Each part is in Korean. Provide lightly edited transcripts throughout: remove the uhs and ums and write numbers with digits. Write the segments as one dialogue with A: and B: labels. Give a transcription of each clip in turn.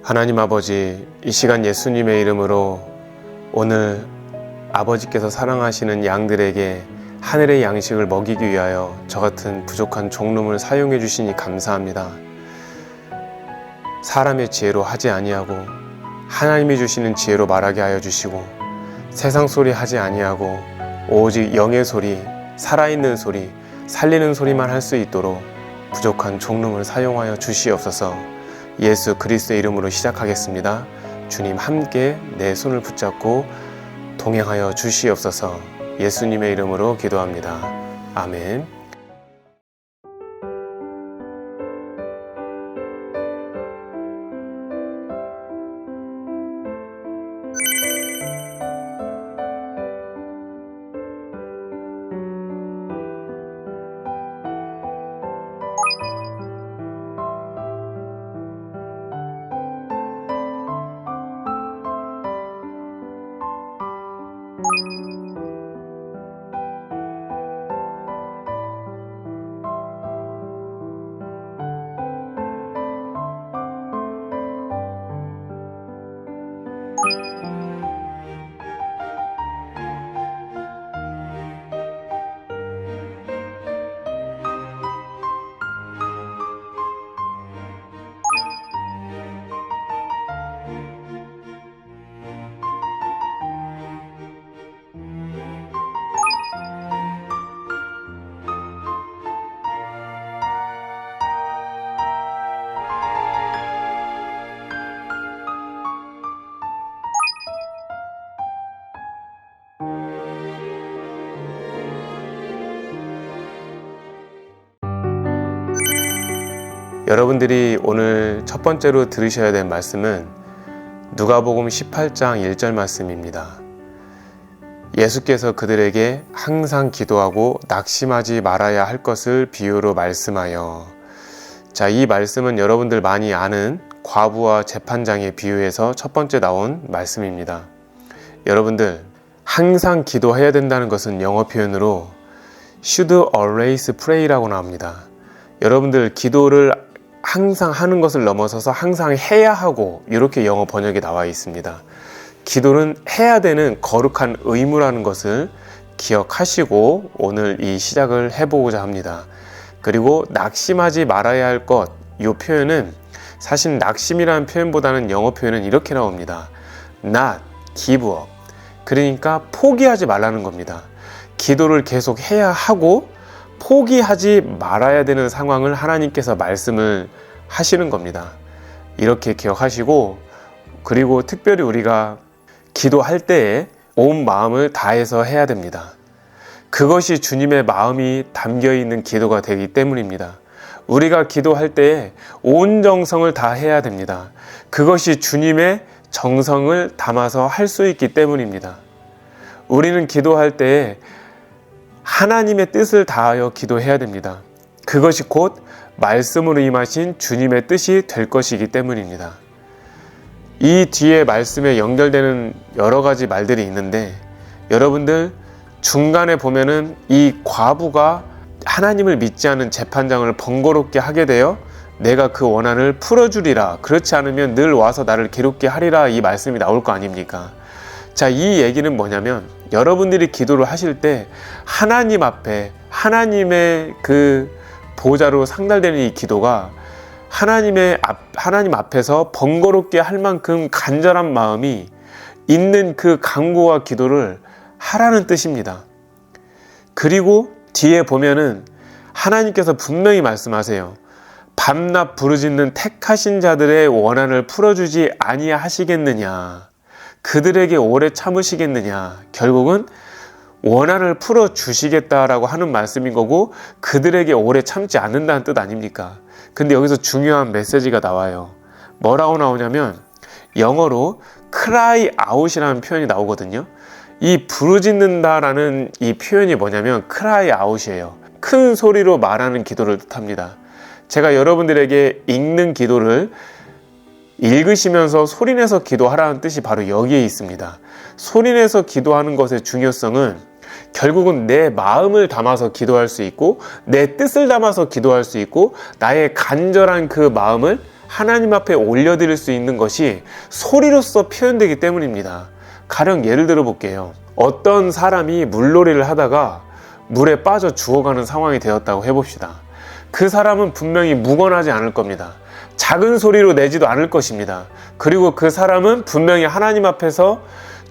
A: 하나님 아버지, 이 시간 예수님의 이름으로 오늘 아버지께서 사랑하시는 양들에게 하늘의 양식을 먹이기 위하여 저 같은 부족한 종놈을 사용해 주시니 감사합니다. 사람의 지혜로 하지 아니하고 하나님이 주시는 지혜로 말하게 하여 주시고, 세상 소리 하지 아니하고 오직 영의 소리, 살아있는 소리, 살리는 소리만 할 수 있도록 부족한 종놈을 사용하여 주시옵소서. 예수 그리스도의 이름으로 시작하겠습니다. 주님 함께 내 손을 붙잡고 동행하여 주시옵소서. 예수님의 이름으로 기도합니다. 아멘. 여러분들이 오늘 첫 번째로 들으셔야 될 말씀은 누가복음 18장 1절 말씀입니다. 예수께서 그들에게 항상 기도하고 낙심하지 말아야 할 것을 비유로 말씀하여. 자, 이 말씀은 여러분들 많이 아는 과부와 재판장의 비유에서 첫 번째 나온 말씀입니다. 여러분들, 항상 기도해야 된다는 것은 영어 표현으로 should always pray라고 나옵니다. 여러분들, 기도를 항상 하는 것을 넘어서서 항상 해야 하고, 이렇게 영어 번역에 나와 있습니다. 기도는 해야 되는 거룩한 의무라는 것을 기억하시고 오늘 이 시작을 해보고자 합니다. 그리고 낙심하지 말아야 할 것, 이 표현은 사실 낙심이라는 표현보다는 영어 표현은 이렇게 나옵니다. Not give up. 그러니까 포기하지 말라는 겁니다. 기도를 계속 해야 하고 포기하지 말아야 되는 상황을 하나님께서 말씀을 하시는 겁니다. 이렇게 기억하시고, 그리고 특별히 우리가 기도할 때에 온 마음을 다해서 해야 됩니다. 그것이 주님의 마음이 담겨 있는 기도가 되기 때문입니다. 우리가 기도할 때에 온 정성을 다 해야 됩니다. 그것이 주님의 정성을 담아서 할 수 있기 때문입니다. 우리는 기도할 때에 하나님의 뜻을 다하여 기도해야 됩니다. 그것이 곧 말씀으로 임하신 주님의 뜻이 될 것이기 때문입니다. 이 뒤에 말씀에 연결되는 여러 가지 말들이 있는데, 여러분들 중간에 보면은 이 과부가 하나님을 믿지 않은 재판장을 번거롭게 하게 되어 내가 그 원한을 풀어주리라, 그렇지 않으면 늘 와서 나를 괴롭게 하리라, 이 말씀이 나올 거 아닙니까? 자, 이 얘기는 뭐냐면, 여러분들이 기도를 하실 때 하나님 앞에, 하나님의 그 보좌로 상달되는 이 기도가 하나님 앞에서 번거롭게 할 만큼 간절한 마음이 있는 그 간구와 기도를 하라는 뜻입니다. 그리고 뒤에 보면은 하나님께서 분명히 말씀하세요. 밤낮 부르짖는 택하신 자들의 원한을 풀어주지 아니하시겠느냐, 그들에게 오래 참으시겠느냐. 결국은 원한을 풀어주시겠다라고 하는 말씀인 거고, 그들에게 오래 참지 않는다는 뜻 아닙니까? 근데 여기서 중요한 메시지가 나와요. 뭐라고 나오냐면, 영어로 cry out이라는 표현이 나오거든요. 이 부르짖는다라는 이 표현이 뭐냐면 cry out이에요. 큰 소리로 말하는 기도를 뜻합니다. 제가 여러분들에게 읽는 기도를 읽으시면서 소리내서 기도하라는 뜻이 바로 여기에 있습니다. 소리내서 기도하는 것의 중요성은 결국은 내 마음을 담아서 기도할 수 있고, 내 뜻을 담아서 기도할 수 있고, 나의 간절한 그 마음을 하나님 앞에 올려드릴 수 있는 것이 소리로서 표현되기 때문입니다. 가령 예를 들어 볼게요. 어떤 사람이 물놀이를 하다가 물에 빠져 죽어가는 상황이 되었다고 해봅시다. 그 사람은 분명히 묵언하지 않을 겁니다. 작은 소리로 내지도 않을 것입니다. 그리고 그 사람은 분명히 하나님 앞에서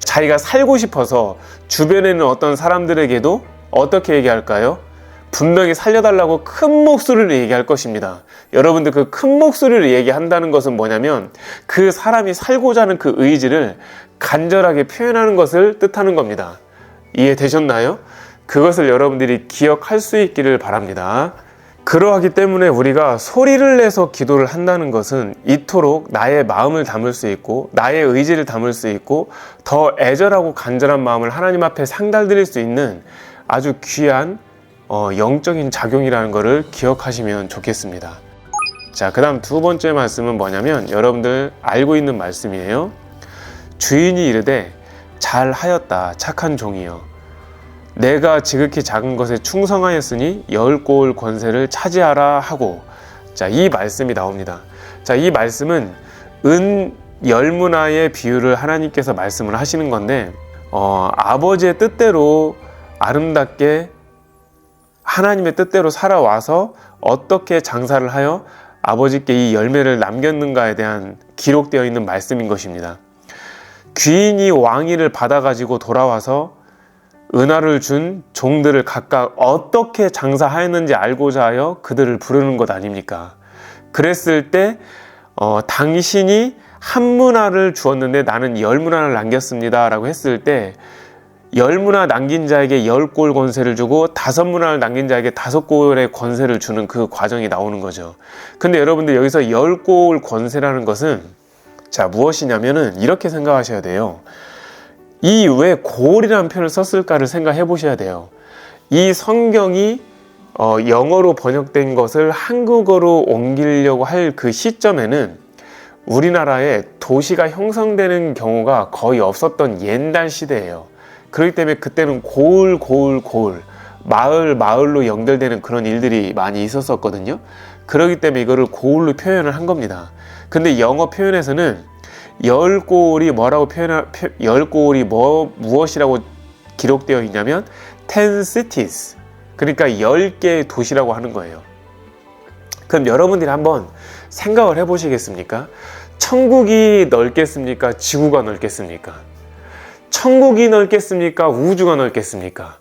A: 자기가 살고 싶어서 주변에 있는 어떤 사람들에게도 어떻게 얘기할까요? 분명히 살려달라고 큰 목소리로 얘기할 것입니다. 여러분들, 그 큰 목소리로 얘기한다는 것은 뭐냐면 그 사람이 살고자 하는 그 의지를 간절하게 표현하는 것을 뜻하는 겁니다. 이해되셨나요? 그것을 여러분들이 기억할 수 있기를 바랍니다. 그러하기 때문에 우리가 소리를 내서 기도를 한다는 것은 이토록 나의 마음을 담을 수 있고 나의 의지를 담을 수 있고 더 애절하고 간절한 마음을 하나님 앞에 상달드릴 수 있는 아주 귀한 영적인 작용이라는 것을 기억하시면 좋겠습니다. 자, 그 다음 두 번째 말씀은 뭐냐면 여러분들 알고 있는 말씀이에요. 주인이 이르되 잘하였다 착한 종이여, 내가 지극히 작은 것에 충성하였으니 10고을 권세를 차지하라 하고, 자, 이 말씀이 나옵니다. 자, 이 말씀은 은 10문화의 비유를 하나님께서 말씀을 하시는 건데 아버지의 뜻대로 아름답게 하나님의 뜻대로 살아와서 어떻게 장사를 하여 아버지께 이 열매를 남겼는가에 대한 기록되어 있는 말씀인 것입니다. 귀인이 왕위를 받아가지고 돌아와서 은화를 준 종들을 각각 어떻게 장사하였는지 알고자 하여 그들을 부르는 것 아닙니까? 그랬을 때 당신이 한 문화를 주었는데 나는 10문화를 남겼습니다 라고 했을 때 10문화 남긴 자에게 10고을 권세를 주고 5문화를 남긴 자에게 5고을의 권세를 주는 그 과정이 나오는 거죠. 근데 여러분들 여기서 10고을 권세라는 것은 자, 무엇이냐면은 이렇게 생각하셔야 돼요. 이 왜 고을이라는 표현을 썼을까를 생각해 보셔야 돼요. 이 성경이 영어로 번역된 것을 한국어로 옮기려고 할 그 시점에는 우리나라에 도시가 형성되는 경우가 거의 없었던 옛날 시대예요. 그렇기 때문에 그때는 고을, 마을로 연결되는 그런 일들이 많이 있었거든요. 그렇기 때문에 이거를 고을로 표현을 한 겁니다. 근데 영어 표현에서는 10고을이 뭐라고 무엇이라고 기록되어 있냐면 10 cities, 그러니까 10개의 도시라고 하는 거예요. 그럼 여러분들이 한번 생각을 해보시겠습니까? 천국이 넓겠습니까? 지구가 넓겠습니까? 천국이 넓겠습니까? 우주가 넓겠습니까?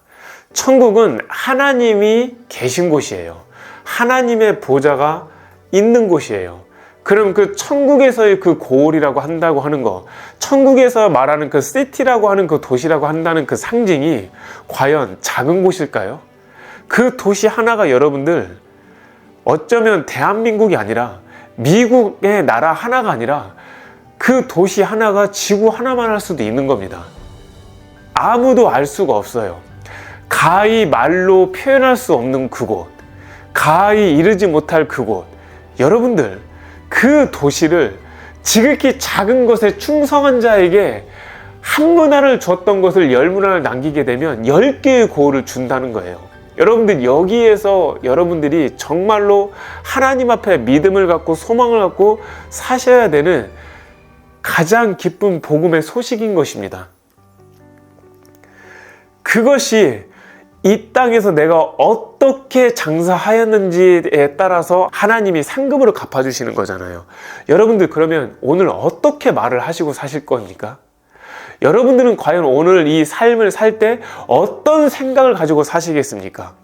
A: 천국은 하나님이 계신 곳이에요. 하나님의 보좌가 있는 곳이에요. 그럼 그 천국에서의 그 고을이라고 한다고 하는 거, 천국에서 말하는 그 시티라고 하는 그 도시라고 한다는 그 상징이 과연 작은 곳일까요? 그 도시 하나가 여러분들 어쩌면 대한민국이 아니라 미국의 나라 하나가 아니라 그 도시 하나가 지구 하나만 할 수도 있는 겁니다. 아무도 알 수가 없어요. 가히 말로 표현할 수 없는 그곳, 가히 이르지 못할 그곳, 여러분들 그 도시를 지극히 작은 것에 충성한 자에게 한 문화를 줬던 것을 10문화를 남기게 되면 10개의 고을을 준다는 거예요. 여러분들 여기에서 여러분들이 정말로 하나님 앞에 믿음을 갖고 소망을 갖고 사셔야 되는 가장 기쁜 복음의 소식인 것입니다. 그것이 이 땅에서 내가 어떻게 장사하였는지에 따라서 하나님이 상급으로 갚아주시는 거잖아요. 여러분들 그러면 오늘 어떻게 말을 하시고 사실 겁니까? 여러분들은 과연 오늘 이 삶을 살 때 어떤 생각을 가지고 사시겠습니까?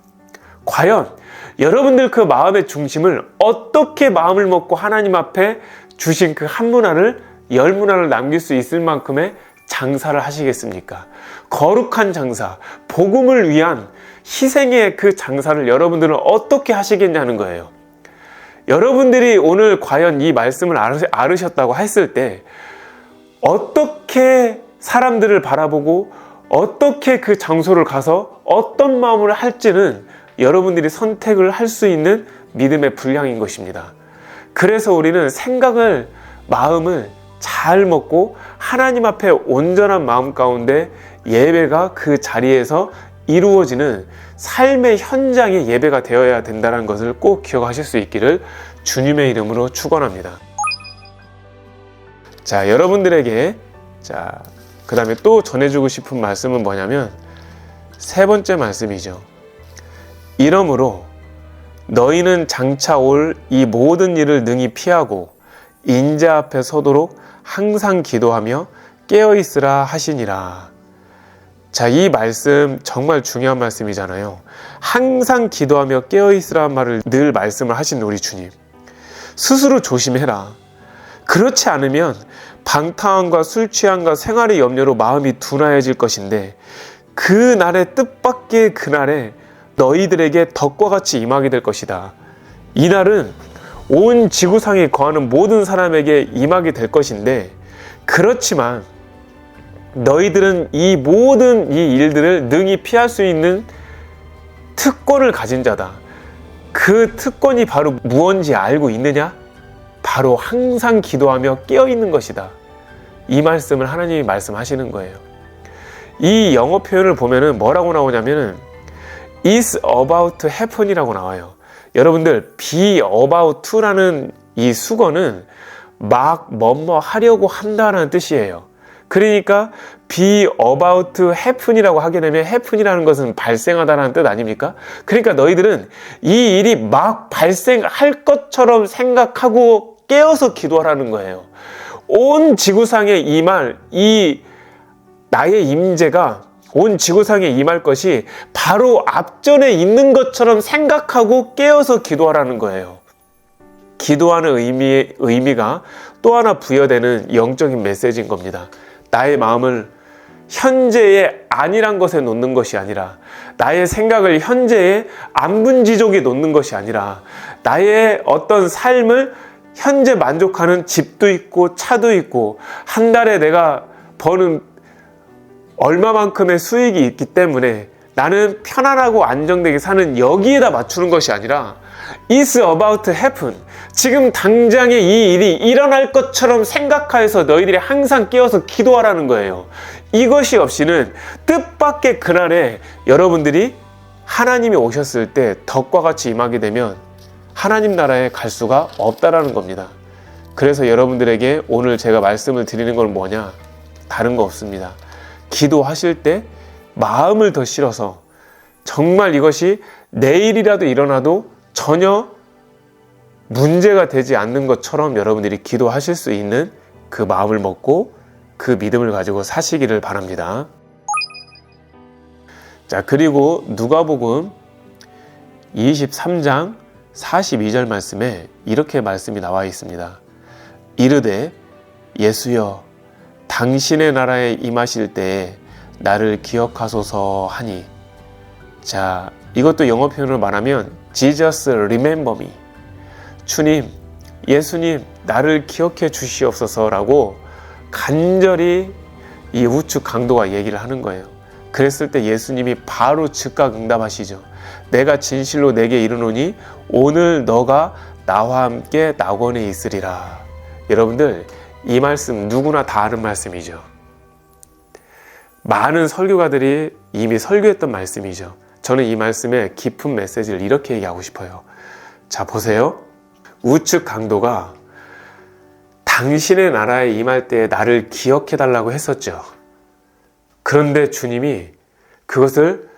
A: 과연 여러분들 그 마음의 중심을 어떻게 마음을 먹고 하나님 앞에 주신 그 한 문화를 10문화를 남길 수 있을 만큼의 장사를 하시겠습니까? 거룩한 장사, 복음을 위한 희생의 그 장사를 여러분들은 어떻게 하시겠냐는 거예요. 여러분들이 오늘 과연 이 말씀을 알으셨다고 했을 때 어떻게 사람들을 바라보고 어떻게 그 장소를 가서 어떤 마음으로 할지는 여러분들이 선택을 할 수 있는 믿음의 분량인 것입니다. 그래서 우리는 생각을, 마음을 잘 먹고 하나님 앞에 온전한 마음 가운데 예배가 그 자리에서 이루어지는 삶의 현장의 예배가 되어야 된다는 것을 꼭 기억하실 수 있기를 주님의 이름으로 축원합니다. 자, 여러분들에게 그 다음에 또 전해주고 싶은 말씀은 뭐냐면 세 번째 말씀이죠. 이러므로 너희는 장차 올 이 모든 일을 능히 피하고 인자 앞에 서도록 항상 기도하며 깨어있으라 하시니라. 자, 이 말씀 정말 중요한 말씀이잖아요. 항상 기도하며 깨어있으라는 말을 늘 말씀을 하신 우리 주님. 스스로 조심해라. 그렇지 않으면 방탕함과 술 취함과 생활의 염려로 마음이 둔하여질 것인데 그날의 뜻밖의 그날에 너희들에게 덕과 같이 임하게 될 것이다. 이날은 온 지구상에 거하는 모든 사람에게 임하게 될 것인데 그렇지만 너희들은 이 모든 이 일들을 능히 피할 수 있는 특권을 가진 자다. 그 특권이 바로 무엇인지 알고 있느냐? 바로 항상 기도하며 깨어있는 것이다. 이 말씀을 하나님이 말씀하시는 거예요. 이 영어 표현을 보면은 뭐라고 나오냐면은 is about to happen이라고 나와요. 여러분들 be about to라는 이 수거는 막 뭐뭐 하려고 한다라는 뜻이에요. 그러니까 be about to happen이라고 하게 되면 happen이라는 것은 발생하다라는 뜻 아닙니까? 그러니까 너희들은 이 일이 막 발생할 것처럼 생각하고 깨어서 기도하라는 거예요. 온 지구상에 임할 이 나의 임재가 온 지구상에 임할 것이 바로 앞전에 있는 것처럼 생각하고 깨어서 기도하라는 거예요. 기도하는 의미가 또 하나 부여되는 영적인 메시지인 겁니다. 나의 마음을 현재의 안일한 것에 놓는 것이 아니라 나의 생각을 현재의 안분지족에 놓는 것이 아니라 나의 어떤 삶을 현재 만족하는 집도 있고 차도 있고 한 달에 내가 버는 얼마만큼의 수익이 있기 때문에 나는 편안하고 안정되게 사는 여기에다 맞추는 것이 아니라 It's about to happen. 지금 당장에 이 일이 일어날 것처럼 생각하여서 너희들이 항상 깨어서 기도하라는 거예요. 이것이 없이는 뜻밖의 그날에 여러분들이 하나님이 오셨을 때 덕과 같이 임하게 되면 하나님 나라에 갈 수가 없다라는 겁니다. 그래서 여러분들에게 오늘 제가 말씀을 드리는 건 뭐냐? 다른 거 없습니다. 기도하실 때 마음을 더 실어서 정말 이것이 내일이라도 일어나도 전혀 문제가 되지 않는 것처럼 여러분들이 기도하실 수 있는 그 마음을 먹고 그 믿음을 가지고 사시기를 바랍니다. 자, 그리고 누가복음 23장 42절 말씀에 이렇게 말씀이 나와 있습니다. 이르되 예수여 당신의 나라에 임하실 때에 나를 기억하소서 하니. 자, 이것도 영어 표현으로 말하면 Jesus remember me. 주님, 예수님 나를 기억해 주시옵소서라고 간절히 이 우측 강도가 얘기를 하는 거예요. 그랬을 때 예수님이 바로 즉각 응답하시죠. 내가 진실로 내게 이르노니 오늘 너가 나와 함께 낙원에 있으리라. 여러분들 이 말씀 누구나 다 아는 말씀이죠. 많은 설교가들이 이미 설교했던 말씀이죠. 저는 이 말씀의 깊은 메시지를 이렇게 얘기하고 싶어요. 자, 보세요. 우측 강도가 당신의 나라에 임할 때 나를 기억해 달라고 했었죠. 그런데 주님이 그것을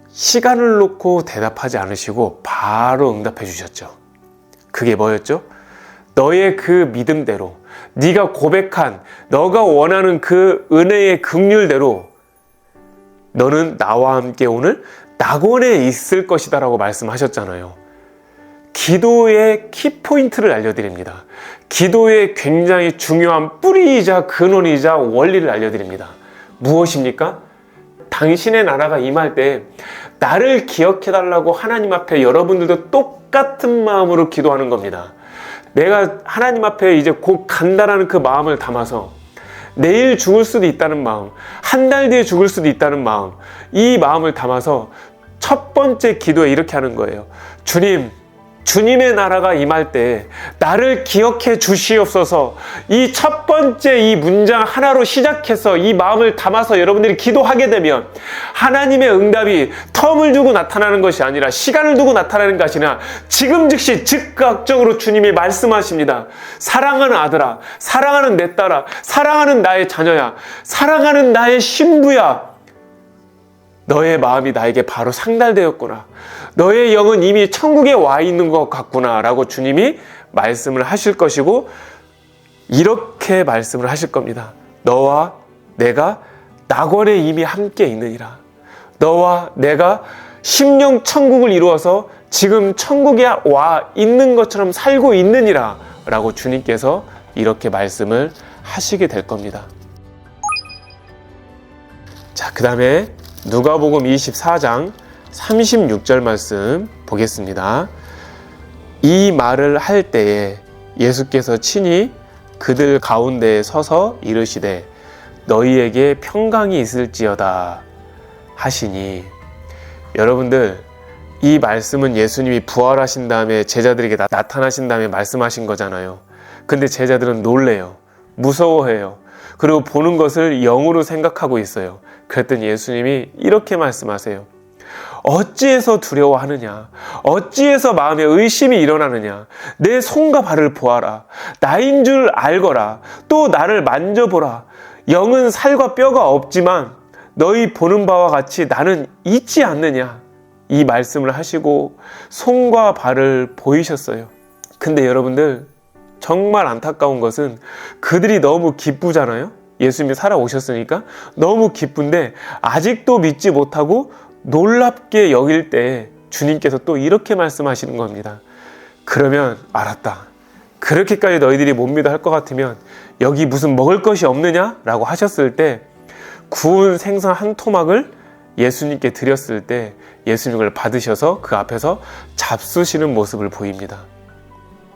A: 시간을 놓고 대답하지 않으시고 바로 응답해 주셨죠. 그게 뭐였죠? 너의 그 믿음대로, 네가 고백한, 너가 원하는 그 은혜의 긍휼대로 너는 나와 함께 오늘 낙원에 있을 것이다 라고 말씀하셨잖아요. 기도의 키포인트를 알려드립니다. 기도의 굉장히 중요한 뿌리이자 근원이자 원리를 알려드립니다. 무엇입니까? 당신의 나라가 임할 때 나를 기억해달라고 하나님 앞에 여러분들도 똑같은 마음으로 기도하는 겁니다. 내가 하나님 앞에 이제 곧 간다라는 그 마음을 담아서 내일 죽을 수도 있다는 마음, 한 달 뒤에 죽을 수도 있다는 마음, 이 마음을 담아서 첫 번째 기도에 이렇게 하는 거예요. 주님, 주님의 나라가 임할 때 나를 기억해 주시옵소서. 이 첫 번째 이 문장 하나로 시작해서 이 마음을 담아서 여러분들이 기도하게 되면 하나님의 응답이 텀을 두고 나타나는 것이 아니라 시간을 두고 나타나는 것이 아니라 지금 즉시 즉각적으로 주님이 말씀하십니다. 사랑하는 아들아, 사랑하는 내 딸아, 사랑하는 나의 자녀야, 사랑하는 나의 신부야, 너의 마음이 나에게 바로 상달되었구나. 너의 영은 이미 천국에 와 있는 것 같구나 라고 주님이 말씀을 하실 것이고, 이렇게 말씀을 하실 겁니다. 너와 내가 낙원에 이미 함께 있느니라. 너와 내가 심령 천국을 이루어서 지금 천국에 와 있는 것처럼 살고 있느니라 라고 주님께서 이렇게 말씀을 하시게 될 겁니다. 자, 그 다음에 누가복음 24장 36절 말씀 보겠습니다. 이 말을 할 때에 예수께서 친히 그들 가운데에 서서 이르시되 너희에게 평강이 있을지어다 하시니, 여러분들 이 말씀은 예수님이 부활하신 다음에 제자들에게 나타나신 다음에 말씀하신 거잖아요. 근데 제자들은 놀래요. 무서워해요. 그리고 보는 것을 영으로 생각하고 있어요. 그랬더니 예수님이 이렇게 말씀하세요. 어찌해서 두려워하느냐? 어찌해서 마음에 의심이 일어나느냐? 내 손과 발을 보아라. 나인 줄 알거라. 또 나를 만져보라. 영은 살과 뼈가 없지만 너희 보는 바와 같이 나는 있지 않느냐? 이 말씀을 하시고 손과 발을 보이셨어요. 근데 여러분들 정말 안타까운 것은 그들이 너무 기쁘잖아요. 예수님이 살아오셨으니까 너무 기쁜데 아직도 믿지 못하고 놀랍게 여길 때 주님께서 또 이렇게 말씀하시는 겁니다. 그러면 알았다. 그렇게까지 너희들이 못 믿어 할 것 같으면 여기 무슨 먹을 것이 없느냐? 라고 하셨을 때 구운 생선 한 토막을 예수님께 드렸을 때 예수님을 받으셔서 그 앞에서 잡수시는 모습을 보입니다.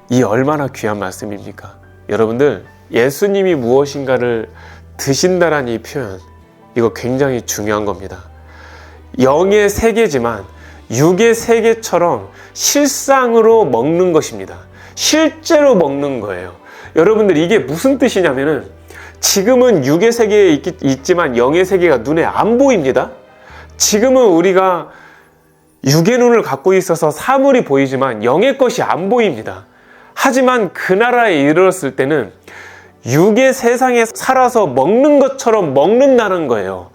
A: 이 얼마나 귀한 말씀입니까? 여러분들, 예수님이 무엇인가를 드신다라는 이 표현, 이거 굉장히 중요한 겁니다. 영의 세계지만 육의 세계처럼 실상으로 먹는 것입니다. 실제로 먹는 거예요. 여러분들, 이게 무슨 뜻이냐면은 지금은 육의 세계에 있지만 영의 세계가 눈에 안 보입니다. 지금은 우리가 육의 눈을 갖고 있어서 사물이 보이지만 영의 것이 안 보입니다. 하지만 그 나라에 이르렀을 때는 육의 세상에 살아서 먹는 것처럼 먹는다는 거예요.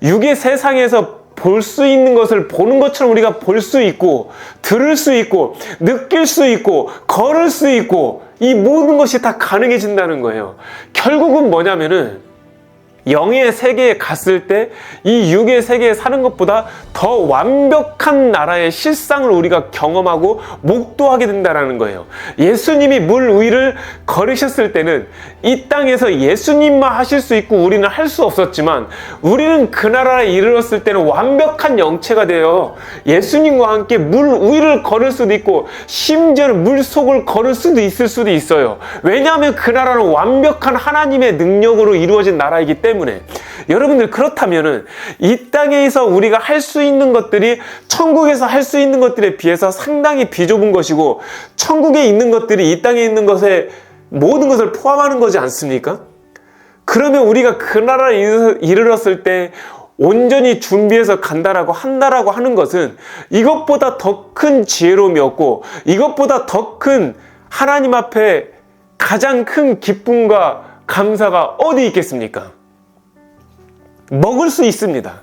A: 육의 세상에서 볼 수 있는 것을 보는 것처럼 우리가 볼 수 있고, 들을 수 있고, 느낄 수 있고, 걸을 수 있고, 이 모든 것이 다 가능해진다는 거예요. 결국은 뭐냐면은 영의 세계에 갔을 때 이 육의 세계에 사는 것보다 더 완벽한 나라의 실상을 우리가 경험하고 목도하게 된다는 거예요. 예수님이 물 위를 걸으셨을 때는 이 땅에서 예수님만 하실 수 있고 우리는 할 수 없었지만, 우리는 그 나라에 이르렀을 때는 완벽한 영체가 되어 예수님과 함께 물 위를 걸을 수도 있고 심지어는 물 속을 걸을 수도 있을 수도 있어요. 왜냐하면 그 나라는 완벽한 하나님의 능력으로 이루어진 나라이기 때문에. 여러분들, 그렇다면은 이 땅에서 우리가 할 수 있는 것들이 천국에서 할 수 있는 것들에 비해서 상당히 비좁은 것이고, 천국에 있는 것들이 이 땅에 있는 것에 모든 것을 포함하는 거지 않습니까? 그러면 우리가 그 나라에 이르렀을 때 온전히 준비해서 한다라고 하는 것은 이것보다 더 큰 지혜로움이 없고, 이것보다 더 큰 하나님 앞에 가장 큰 기쁨과 감사가 어디 있겠습니까? 먹을 수 있습니다.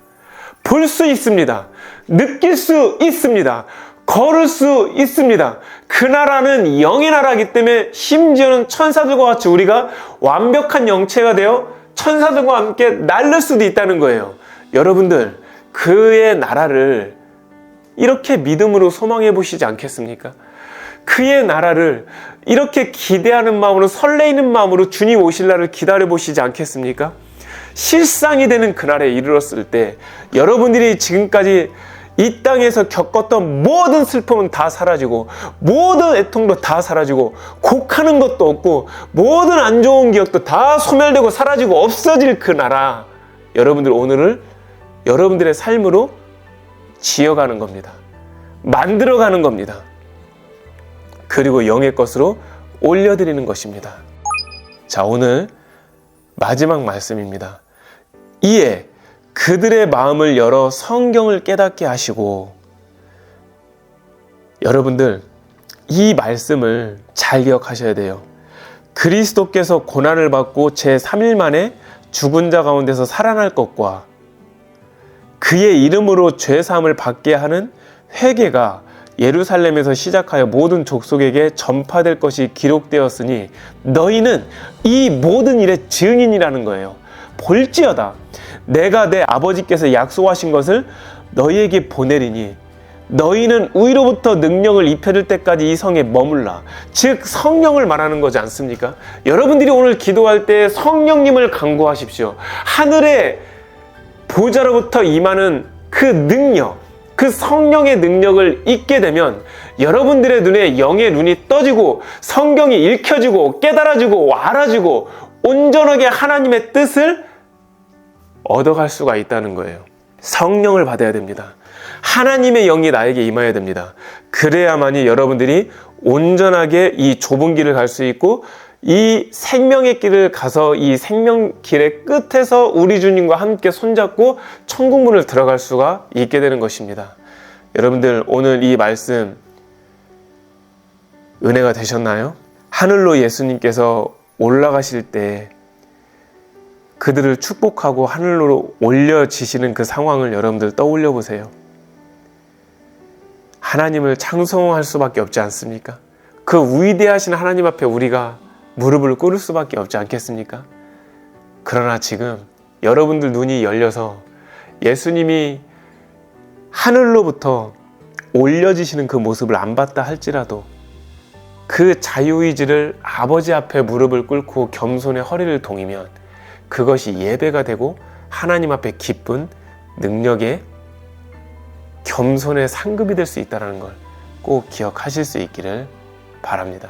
A: 볼 수 있습니다. 느낄 수 있습니다. 걸을 수 있습니다. 그 나라는 영의 나라이기 때문에 심지어는 천사들과 같이 우리가 완벽한 영체가 되어 천사들과 함께 날릴 수도 있다는 거예요. 여러분들, 그의 나라를 이렇게 믿음으로 소망해 보시지 않겠습니까? 그의 나라를 이렇게 기대하는 마음으로, 설레이는 마음으로 주님 오실 날을 기다려 보시지 않겠습니까? 실상이 되는 그날에 이르렀을 때 여러분들이 지금까지 이 땅에서 겪었던 모든 슬픔은 다 사라지고, 모든 애통도 다 사라지고, 곡하는 것도 없고, 모든 안 좋은 기억도 다 소멸되고 사라지고 없어질 그 나라, 여러분들 오늘을 여러분들의 삶으로 지어가는 겁니다. 만들어가는 겁니다. 그리고 영의 것으로 올려드리는 것입니다. 자, 오늘 마지막 말씀입니다. 이에 그들의 마음을 열어 성경을 깨닫게 하시고, 여러분들 이 말씀을 잘 기억하셔야 돼요. 그리스도께서 고난을 받고 제3일 만에 죽은 자 가운데서 살아날 것과 그의 이름으로 죄사함을 받게 하는 회개가 예루살렘에서 시작하여 모든 족속에게 전파될 것이 기록되었으니 너희는 이 모든 일의 증인이라는 거예요. 볼지어다 내가 내 아버지께서 약속하신 것을 너희에게 보내리니 너희는 위로부터 능력을 입혀줄 때까지 이 성에 머물라. 즉 성령을 말하는 거지 않습니까? 여러분들이 오늘 기도할 때 성령님을 간구하십시오. 하늘의 보좌로부터 임하는 그 능력, 그 성령의 능력을 잊게 되면 여러분들의 눈에 영의 눈이 떠지고 성경이 읽혀지고 깨달아지고 알아지고 온전하게 하나님의 뜻을 얻어갈 수가 있다는 거예요. 성령을 받아야 됩니다. 하나님의 영이 나에게 임해야 됩니다. 그래야만이 여러분들이 온전하게 이 좁은 길을 갈 수 있고 이 생명의 길을 가서 이 생명길의 끝에서 우리 주님과 함께 손잡고 천국문을 들어갈 수가 있게 되는 것입니다. 여러분들 오늘 이 말씀 은혜가 되셨나요? 하늘로 예수님께서 올라가실 때 그들을 축복하고 하늘로 올려지시는 그 상황을 여러분들 떠올려 보세요. 하나님을 찬송할 수밖에 없지 않습니까? 그 위대하신 하나님 앞에 우리가 무릎을 꿇을 수밖에 없지 않겠습니까? 그러나 지금 여러분들 눈이 열려서 예수님이 하늘로부터 올려지시는 그 모습을 안 봤다 할지라도 그 자유의지를 아버지 앞에 무릎을 꿇고 겸손의 허리를 동이면 그것이 예배가 되고 하나님 앞에 기쁜 능력의 겸손의 상급이 될 수 있다는 걸 꼭 기억하실 수 있기를 바랍니다.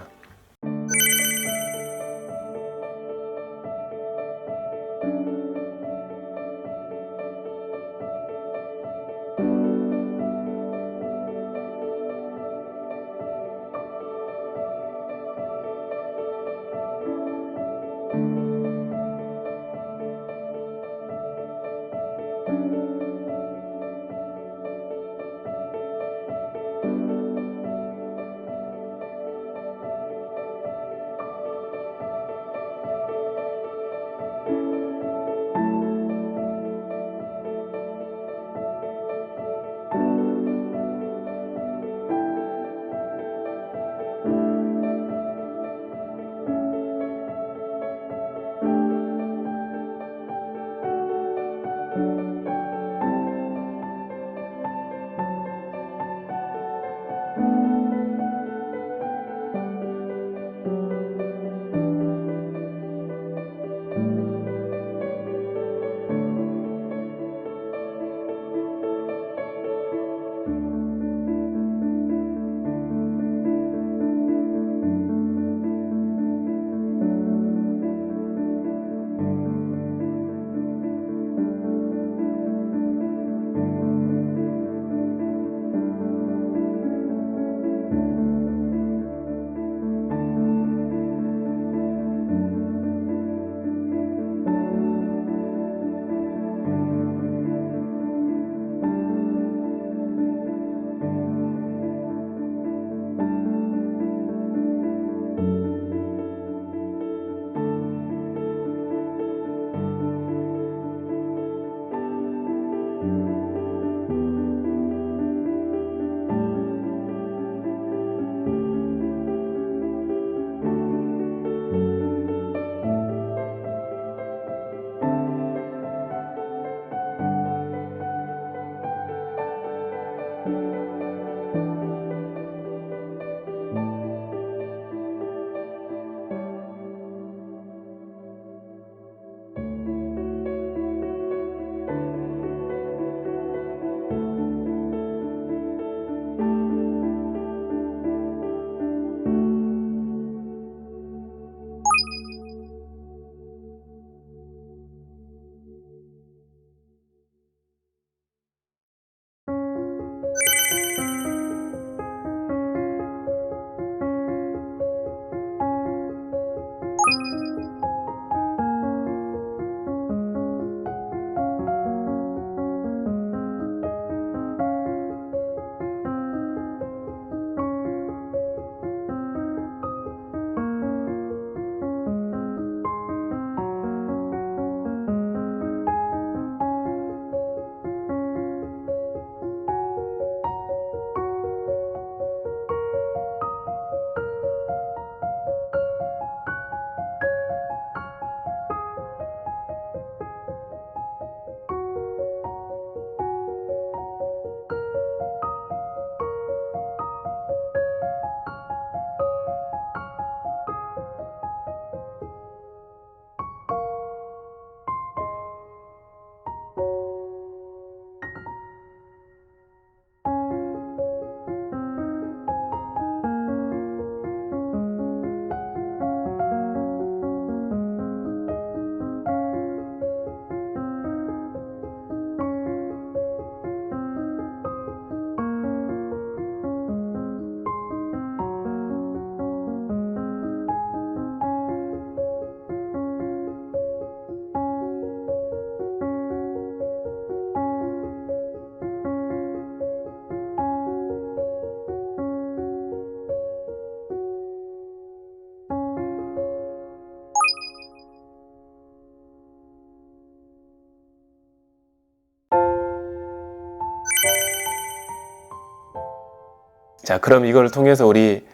A: 자, 그럼 이걸 통해서 우리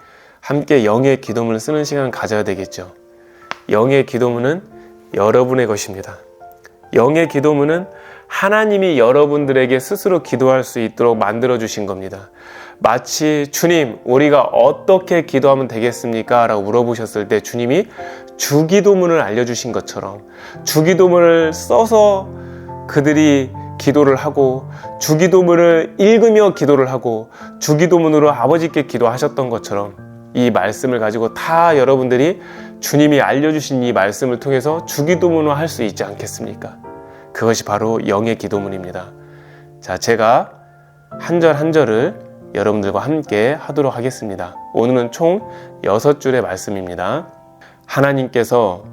A: 함께 영의 기도문을 쓰는 시간 가져야 되겠죠. 영의 기도문은 여러분의 것입니다. 영의 기도문은 하나님이 여러분들에게 스스로 기도할 수 있도록 만들어 주신 겁니다. 마치 주님, 우리가 어떻게 기도하면 되겠습니까? 라고 물어보셨을 때 주님이 주기도문을 알려주신 것처럼 주기도문을 써서 그들이 기도를 하고 주기도문을 읽으며 기도를 하고 주기도문으로 아버지께 기도하셨던 것처럼 이 말씀을 가지고 다 여러분들이 주님이 알려주신 이 말씀을 통해서 주기도문을 할 수 있지 않겠습니까? 그것이 바로 영의 기도문입니다. 자, 제가 한 절 한 절을 여러분들과 함께 하도록 하겠습니다. 오늘은 총 6줄의 말씀입니다. 하나님께서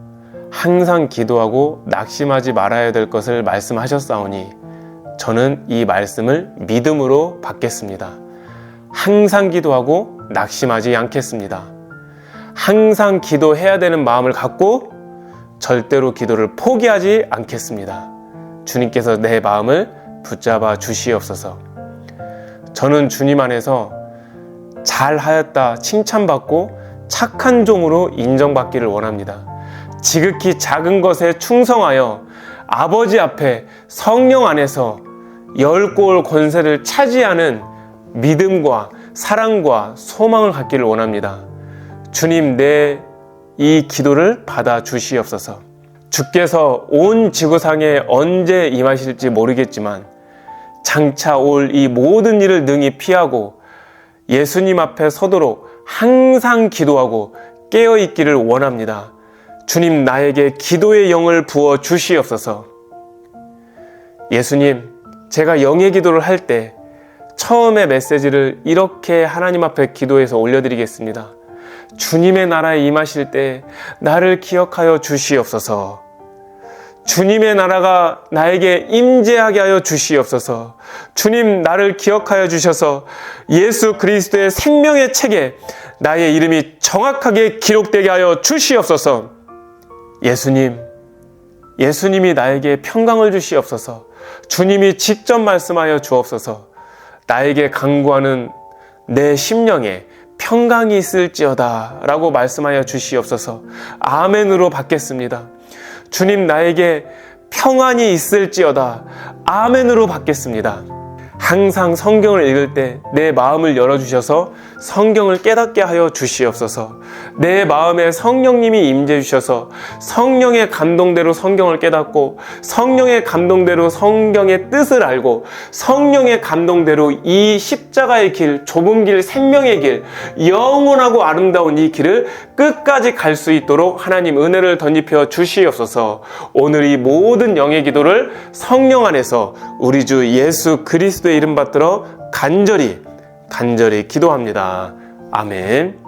A: 항상 기도하고 낙심하지 말아야 될 것을 말씀하셨사오니 저는 이 말씀을 믿음으로 받겠습니다. 항상 기도하고 낙심하지 않겠습니다. 항상 기도해야 되는 마음을 갖고 절대로 기도를 포기하지 않겠습니다. 주님께서 내 마음을 붙잡아 주시옵소서. 저는 주님 안에서 잘하였다 칭찬받고 착한 종으로 인정받기를 원합니다. 지극히 작은 것에 충성하여 아버지 앞에 성령 안에서 10골 권세를 차지하는 믿음과 사랑과 소망을 갖기를 원합니다. 주님, 내 이 기도를 받아 주시옵소서. 주께서 온 지구상에 언제 임하실지 모르겠지만 장차 올 이 모든 일을 능히 피하고 예수님 앞에 서도록 항상 기도하고 깨어있기를 원합니다. 주님, 나에게 기도의 영을 부어 주시옵소서. 예수님, 제가 영의 기도를 할 때 처음에 메시지를 이렇게 하나님 앞에 기도해서 올려드리겠습니다. 주님의 나라에 임하실 때 나를 기억하여 주시옵소서. 주님의 나라가 나에게 임재하게 하여 주시옵소서. 주님, 나를 기억하여 주셔서 예수 그리스도의 생명의 책에 나의 이름이 정확하게 기록되게 하여 주시옵소서. 예수님이 나에게 평강을 주시옵소서. 주님이 직접 말씀하여 주옵소서. 나에게 간구하는 내 심령에 평강이 있을지어다 라고 말씀하여 주시옵소서. 아멘으로 받겠습니다. 주님, 나에게 평안이 있을지어다. 아멘으로 받겠습니다. 항상 성경을 읽을 때 내 마음을 열어주셔서 성경을 깨닫게 하여 주시옵소서. 내 마음에 성령님이 임재 주셔서 성령의 감동대로 성경을 깨닫고 성령의 감동대로 성경의 뜻을 알고 성령의 감동대로 이 십자가의 길, 좁은 길, 생명의 길, 영원하고 아름다운 이 길을 끝까지 갈 수 있도록 하나님 은혜를 덧입혀 주시옵소서. 오늘 이 모든 영의 기도를 성령 안에서 우리 주 예수 그리스도의 이름 받들어 간절히 기도합니다. 아멘.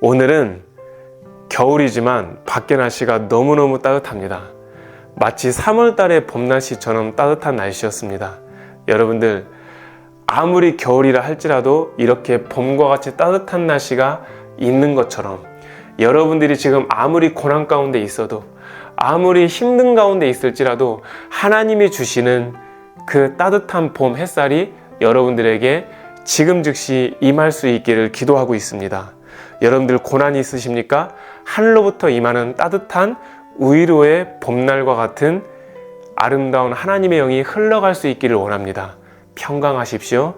A: 오늘은 겨울이지만 밖에 날씨가 너무너무 따뜻합니다. 마치 3월 달의 봄 날씨처럼 따뜻한 날씨였습니다. 여러분들, 아무리 겨울이라 할지라도 이렇게 봄과 같이 따뜻한 날씨가 있는 것처럼 여러분들이 지금 아무리 고난 가운데 있어도, 아무리 힘든 가운데 있을지라도 하나님이 주시는 그 따뜻한 봄 햇살이 여러분들에게 지금 즉시 임할 수 있기를 기도하고 있습니다. 여러분들 고난이 있으십니까? 하늘로부터 임하는 따뜻한 위로의 봄날과 같은 아름다운 하나님의 영이 흘러갈 수 있기를 원합니다. 평강하십시오.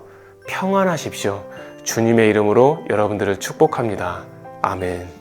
A: 평안하십시오. 주님의 이름으로 여러분들을 축복합니다. 아멘.